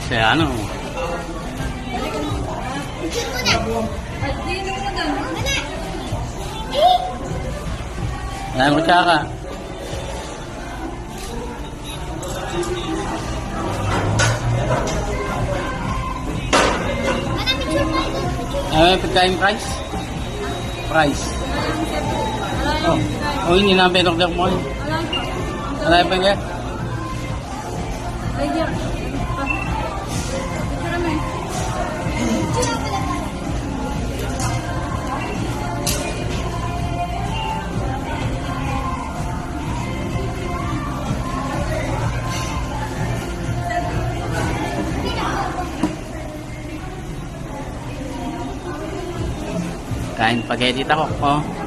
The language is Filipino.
Kaya ano. Ayan mo tsaka. Pagkain price? Price. Oh, ini na pinok-dok mo. Wala pa nga? Kain spaghetti tako. Oh.